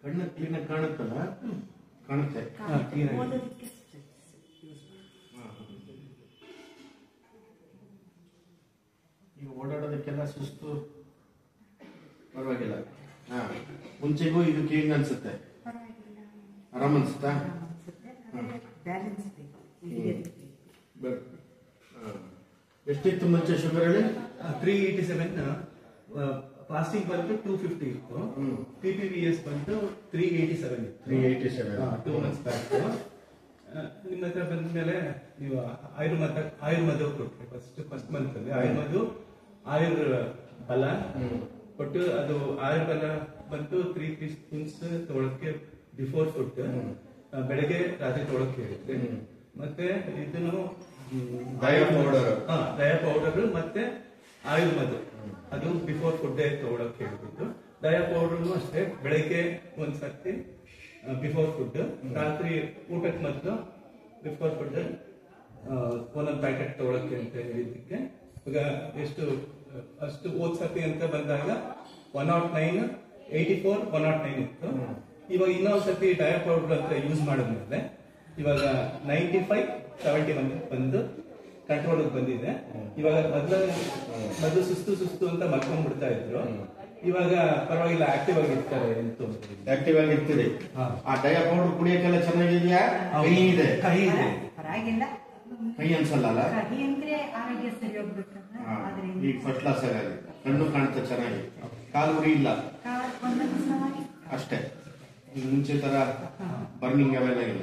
ಕಣ್ಣು ಕ್ಲೀನಾಗಿ ಕಾಣುತ್ತಲ್ಲ? ಕಾಣುತ್ತೆ. ಈಗ ಓಡಾಡೋದಕ್ಕೆಲ್ಲ ಸುಸ್ತು ಪರವಾಗಿಲ್ಲ. ಮುಂಚೆಗೂ ಇದಕ್ಕೆ ಹೆಂಗ ಅನ್ಸುತ್ತೆ? ಆರಾಮ್ ಅನ್ಸುತ್ತಾ? ಎಷ್ಟಿತ್ತು ಮುಂಚೆ ಶುಗರ್ ಹೇಳಿ? 387. ಫಾಸ್ಟಿಂಗ್ ಬಂತು 250 ಇತ್ತು. PPVS ಬಂತು 387 ಇತ್ತು. 387 2 ಮಂತ್ಸ್ ಬ್ಯಾಕ್. ನಿಮ್ಮ ಹತ್ರ ಬಂದ ಮೇಲೆ ನೀವು ಆಯುರ್ಮದ ಕೊಟ್ಟರೆ ಫಸ್ಟ್ ಮಂತ್ ಅಲ್ಲಿ ಆಯುರ್ ಬಲ ಕೊಟ್ಟು, ಅದು ಆಯುರ್ಬಲ ಬಂತು 3 ಟೀಸ್ಪೂನ್ಸ್ ತಗೊಳಕ್ಕೆ ಬಿಫೋರ್ ಫುಡ್, ಬೆಳಗ್ಗೆ ರಾತ್ರಿ ತಗೊಳಕ್ಕೆ ಹೇಳಿದ್ದೆ. ಮತ್ತೆ ಇದನ್ನು ದಯ ಪೌಡರ್ ಮತ್ತೆ ಆಯುರ್ಮದ ಅದು ಬಿಫೋರ್ ಫುಡ್ ತಗೊಳಕ್ ಹೇಳಿದ್ದು. ದಯ ಪೌಡರ್ ಅಷ್ಟೇ ಬೆಳಗ್ಗೆ ಒಂದ್ಸತಿ ಬಿಫೋರ್ ಫುಡ್, ರಾತ್ರಿ ಊಟಕ್ಕೆ ಮತ್ತು ಬಿಫೋರ್ ಫುಡ್ ಒಂದೊಂದು ಪ್ಯಾಕೆಟ್ ತಗೊಳಕ್ಕೆ ಅಂತ ಹೇಳಿದ್ದಕ್ಕೆ ಈಗ ಎಷ್ಟು ಅಷ್ಟು ಓದ್ಸತಿ ಅಂತ ಬಂದಾಗ 109, 84, 109 ಇತ್ತು. ಇವಾಗ ಇನ್ನೊಂದ್ ಸತಿ ಡಯ ಪೌಡರ್ ಅಂತ ಯೂಸ್ ಮಾಡಿದ್ಮೇಲೆ ಇವಾಗ 95, 71 ಬಂದು ಕಂಟ್ರೋಲ್ ಬಂದಿದೆ. ಇವಾಗ ಮೊದಲು ಸುಸ್ತು ಅಂತ ಮಲ್ಕೊಂಡ್ಬಿಡ್ತಾ ಇದ್ರು, ಇವಾಗ ಪರವಾಗಿಲ್ಲ, ಆಕ್ಟಿವ್ ಆಗಿರ್ತಾರೆ. ಆಕ್ಟಿವ್ ಆಗಿರ್ತೀರಿ. ಆ ಡಯ ಪೌಡರ್ ಕುಡಿಯಕ್ಕೆಲ್ಲ ಚೆನ್ನಾಗಿದೆಯಾ? ಕಹಿ ಇದೆ, ಕಹಿ ಅನ್ಸಲ್ಲ? ಈಗ ಫಸ್ಟ್ ಕ್ಲಾಸ್ ಆಗಿ ಕಣ್ಣು ಕಾಣ್ತಾ ಚೆನ್ನಾಗಿ, ಕಾಲು ಉರಿ ಇಲ್ಲ ಅಷ್ಟೇ. ಈಗ ಮುಂಚೆ ತರ ಬರ್ನಿಂಗ್ ಅವೆಲ್ಲ ಇಲ್ಲ.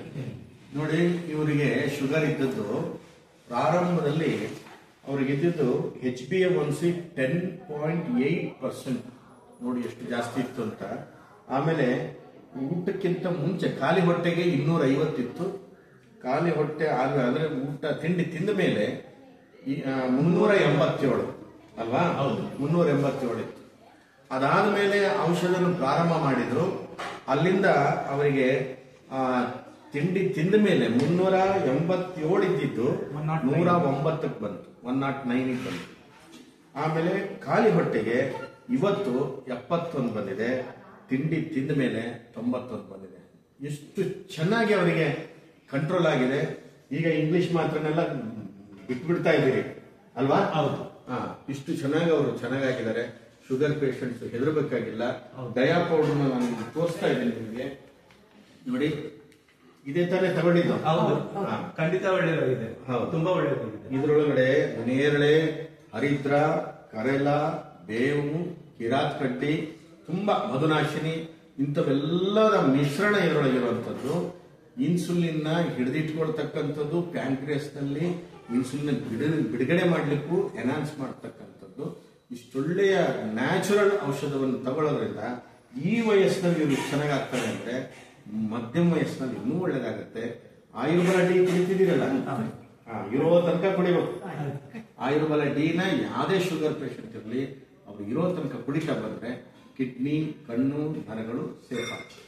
ನೋಡಿ, ಇವರಿಗೆ ಶುಗರ್ ಇದ್ದದ್ದು ಪ್ರಾರಂಭದಲ್ಲಿ ಅವ್ರಿಗೆ ಇದ್ದಿದ್ದು HbA1c 10.8%. ನೋಡಿ ಎಷ್ಟು ಜಾಸ್ತಿ ಇತ್ತು ಅಂತ. ಆಮೇಲೆ ಊಟಕ್ಕಿಂತ ಮುಂಚೆ ಖಾಲಿ ಹೊಟ್ಟೆಗೆ 250 ಇತ್ತು. ಖಾಲಿ ಹೊಟ್ಟೆ ಅಂದ್ರೆ ಊಟ ತಿಂಡಿ ತಿಂದ ಮೇಲೆ 387 ಅಲ್ವಾ? 387 ಇತ್ತು. ಅದಾದ ಮೇಲೆ ಔಷಧನ ಪ್ರಾರಂಭ ಮಾಡಿದ್ರು. ಅಲ್ಲಿಂದ ಅವರಿಗೆ ತಿಂಡಿ ತಿಂದ ಮೇಲೆ 387 ಇದ್ದಿದ್ದು 109ಕ್ಕೆ ಬಂತು, 109ಗೆ ಬಂತು. ಆಮೇಲೆ ಖಾಲಿ ಹೊಟ್ಟೆಗೆ ಇವತ್ತು 71 ಬಂದಿದೆ. ತಿಂಡಿ ತಿಂದ ಮೇಲೆ 91 ಬಂದಿದೆ. ಎಷ್ಟು ಚೆನ್ನಾಗಿ ಅವರಿಗೆ ಕಂಟ್ರೋಲ್ ಆಗಿದೆ. ಈಗ ಇಂಗ್ಲಿಷ್ ಮಾತ್ರನೆಲ್ಲ ಬಿಟ್ಬಿಡ್ತಾ ಇದ್ದೀರಿ ಅಲ್ವಾ? ಹೌದು. ಇಷ್ಟು ಚೆನ್ನಾಗಿ ಅವರು ಚೆನ್ನಾಗಿದ್ದಾರೆ. ಶುಗರ್ ಪೇಷಂಟ್ಸ್ ಹೆದರ್ಬೇಕಾಗಿಲ್ಲ. ಡಯಾ ಪೌಡರ್ ನಾನು ತೋರಿಸ್ತಾ ಇದ್ದೇನೆ ನಿಮಗೆ. ನೋಡಿ, ಇದೇ ತಾನೇ ತಗೊಂಡಿದ್ದು? ಖಂಡಿತ ಒಳ್ಳೆಯದಾಗಿದೆ, ತುಂಬಾ ಒಳ್ಳೆಯದಾಗಿದೆ. ಇದರೊಳಗಡೆ ನೇರಳೆ, ಹರಿದ್ರ, ಕರೆಲ, ಬೇವು, ಕಿರಾತ್ ಕಡ್ಡಿ, ತುಂಬಾ ಮಧುನಾಶಿನಿ, ಇಂಥವೆಲ್ಲರ ಮಿಶ್ರಣ ಇದರೊಳಗಿರುವಂತದ್ದು. ಇನ್ಸುಲಿನ್ ಹಿಡಿದಿಟ್ಕೊಳ್ತಕ್ಕಂಥದ್ದು, ಪ್ಯಾಂಕ್ರಿಯಸ್ ನಲ್ಲಿ ಇನ್ಸುಲಿನ್ ಬಿಡುಗಡೆ ಮಾಡ್ಲಿಕ್ಕೂ ಎನ್ಹಾನ್ಸ್ ಮಾಡ್ತಕ್ಕಂಥದ್ದು. ಇಷ್ಟೊಳ್ಳೆಯ ನ್ಯಾಚುರಲ್ ಔಷಧವನ್ನು ತಗೊಳ್ಳೋದ್ರಿಂದ ಈ ವಯಸ್ಸಿನಲ್ಲಿ ಇವರು ಚೆನ್ನಾಗಾಗ್ತಾರೆ ಅಂದ್ರೆ ಮಧ್ಯಮ ವಯಸ್ಸಿನಲ್ಲಿ ಇನ್ನೂ ಒಳ್ಳೇದಾಗತ್ತೆ. ಆಯುರ್ಬಲ ಡಿ ಕುಡಿತಿದ್ದೀರಲ್ಲ, ಇರೋ ತನಕ ಕುಡಿಬೇಕು. ಆಯುರ್ಬಲ ಡಿನ ಯಾವುದೇ ಶುಗರ್ ಪೇಷಂಟ್ ಇರಲಿ, ಅವ್ರು ಇರೋ ತನಕ ಕುಡಿತಾ ಬಂದ್ರೆ ಕಿಡ್ನಿ, ಕಣ್ಣು, ನರಗಳು ಸೇಫ್ ಆಗ್ತವೆ.